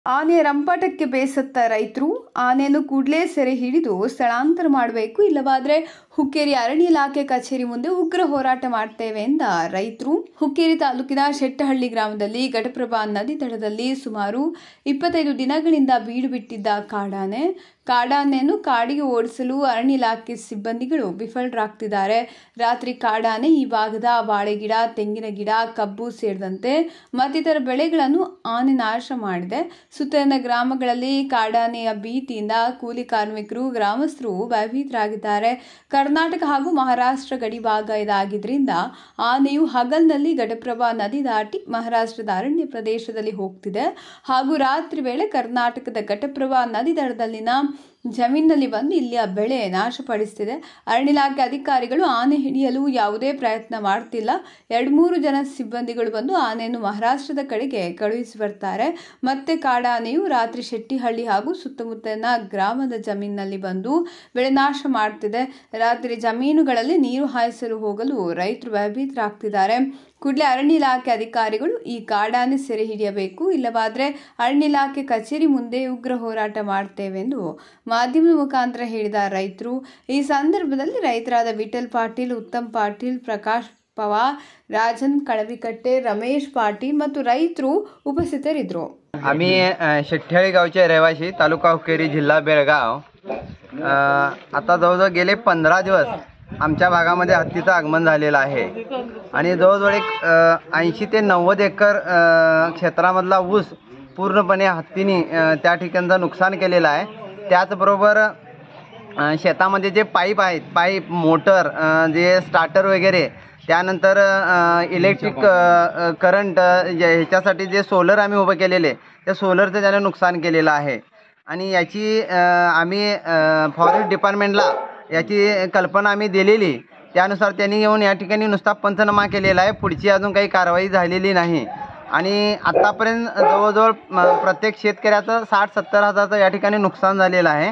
ಆನೆಯ ರಂಪಾಟಕ್ಕೆ ಬೇಸತ್ತ ರೈತರು ಆನೆಯನ್ನು ಕೂಡಲೇ ಸೆರೆ ಹಿಡಿದು ಸ್ಥಳಾಂತರ ಮಾಡಬೇಕು, ಇಲ್ಲವಾದರೆ ಹುಕ್ಕೇರಿ ಅರಣ್ಯ ಇಲಾಖೆ ಕಚೇರಿ ಮುಂದೆ ಉಗ್ರ ಹೋರಾಟ ಮಾಡ್ತೇವೆ ಎಂದ ರೈತರು. ಹುಕ್ಕೇರಿ ತಾಲೂಕಿನ ಶೆಟ್ಟಹಳ್ಳಿ ಗ್ರಾಮದಲ್ಲಿ ಘಟಪ್ರಭಾ ನದಿ ದಡದಲ್ಲಿ ಸುಮಾರು 25 ದಿನಗಳಿಂದ ಬೀಡು ಬಿಟ್ಟಿದ್ದ ಕಾಡಾನೆಯನ್ನು ಕಾಡಿಗೆ ಓಡಿಸಲು ಅರಣ್ಯ ಇಲಾಖೆ ಸಿಬ್ಬಂದಿಗಳು ವಿಫಲರಾಗ್ತಿದ್ದಾರೆ. ರಾತ್ರಿ ಕಾಡಾನೆ ಈ ಭಾಗದ ಬಾಳೆಗಿಡ, ತೆಂಗಿನ ಗಿಡ, ಕಬ್ಬು ಸೇರಿದಂತೆ ಮತ್ತಿತರ ಬೆಳೆಗಳನ್ನು ಆನೆ ನಾಶ ಮಾಡಿದೆ. ಸುತ್ತಲಿನ ಗ್ರಾಮಗಳಲ್ಲಿ ಕಾಡಾನೆಯ ಭೀತಿಯಿಂದ ಕೂಲಿ ಕಾರ್ಮಿಕರು, ಗ್ರಾಮಸ್ಥರು ಭಯಭೀತರಾಗಿದ್ದಾರೆ. ಕರ್ನಾಟಕ ಹಾಗೂ ಮಹಾರಾಷ್ಟ್ರ ಗಡಿ ಭಾಗ ಇದಾಗಿದ್ದರಿಂದ ಆನೆಯು ಹಗಲಿನಲ್ಲಿ ಘಟಪ್ರಭಾ ನದಿ ದಾಟಿ ಮಹಾರಾಷ್ಟ್ರದ ಅರಣ್ಯ ಪ್ರದೇಶದಲ್ಲಿ ಹೋಗ್ತಿದೆ ಹಾಗೂ ರಾತ್ರಿ ವೇಳೆ ಕರ್ನಾಟಕದ ಘಟಪ್ರಭಾ ನದಿ ದಡದಲ್ಲಿನ ಜಮೀನಿನಲ್ಲಿ ಬಂದು ಇಲ್ಲಿಯ ಬೆಳೆ ನಾಶಪಡಿಸುತ್ತಿದೆ. ಅರಣ್ಯ ಇಲಾಖೆ ಅಧಿಕಾರಿಗಳು ಆನೆ ಹಿಡಿಯಲು ಯಾವುದೇ ಪ್ರಯತ್ನ ಮಾಡ್ತಿಲ್ಲ. 2-3 ಜನ ಸಿಬ್ಬಂದಿಗಳು ಬಂದು ಆನೆಯನ್ನು ಮಹಾರಾಷ್ಟ್ರದ ಕಡೆಗೆ ಕಳುಹಿಸಿ ಬರ್ತಾರೆ. ಮತ್ತೆ ಕಾಡಾನೆಯು ರಾತ್ರಿ ಶೆಟ್ಟಿಹಳ್ಳಿ ಹಾಗೂ ಸುತ್ತಮುತ್ತಲಿನ ಗ್ರಾಮದ ಜಮೀನಿನಲ್ಲಿ ಬಂದು ಬೆಳೆ ನಾಶ ಮಾಡ್ತಿದೆ. ರಾತ್ರಿ ಜಮೀನುಗಳಲ್ಲಿ ನೀರು ಹಾಯಿಸಲು ಹೋಗಲು ರೈತರು ಭಯಭೀತರಾಗ್ತಿದ್ದಾರೆ. ಕೂಡಲೇ ಅರಣ್ಯ ಇಲಾಖೆ ಅಧಿಕಾರಿಗಳು ಈ ಕಾಡಾನೆ ಸೆರೆ ಹಿಡಿಯಬೇಕು, ಇಲ್ಲವಾದರೆ ಅರಣ್ಯ ಇಲಾಖೆ ಕಚೇರಿ ಮುಂದೆ ಉಗ್ರ ಹೋರಾಟ ಮಾಡ್ತೇವೆ ಎಂದು ಮಾಧ್ಯಮದ ಮುಖಾಂತರ ಹೇಳಿದ ರೈತರು. ಈ ಸಂದರ್ಭದಲ್ಲಿ ರೈತರಾದ ವಿಠಲ್ ಪಾಟೀಲ್, ಉತ್ತಮ್ ಪಾಟೀಲ್, ಪ್ರಕಾಶ್ ಪವಾರ್, ರಾಜನ್ कळविकट्टे, रमेश पाटील ಮತ್ತು ರೈತರು ಉಪಸ್ಥಿತರಿದ್ದರು. आम्ही शेट्टहळ्ळी गावचे रहिवासी, तालुका हुक्केरी, जिल्हा बेळगाव. आता जवळजवळ गेले 15 दिवस आमच्या भागामध्ये हत्तीचं आगमन झालेलं आहे आणि जवळजवळ एक 80 ते 90 एकर क्षेत्रामधला ऊस पूर्णपणे हत्तीने त्या ठिकाणचं नुकसान केलेलं आहे. त्याचबरोबर शेतामध्ये जे पाईप मोटर, जे स्टार्टर वगैरे, त्यानंतर इलेक्ट्रिक करंट ह्याच्यासाठी जे सोलर आम्ही उभं केलेले, त्या सोलरचं त्याने नुकसान केलेलं आहे. आणि याची आम्ही फॉरेस्ट डिपार्टमेंटला याची कल्पना आम्ही दिलेली, त्यानुसार त्यांनी येऊन या ठिकाणी नुसता पंचनामा केलेला आहे. पुढची अजून काही कारवाई झालेली नाही. आणि आत्तापर्यंत जवळजवळ प्रत्येक शेतकऱ्याचं 60-70 हजाराचं या ठिकाणी नुकसान झालेलं आहे.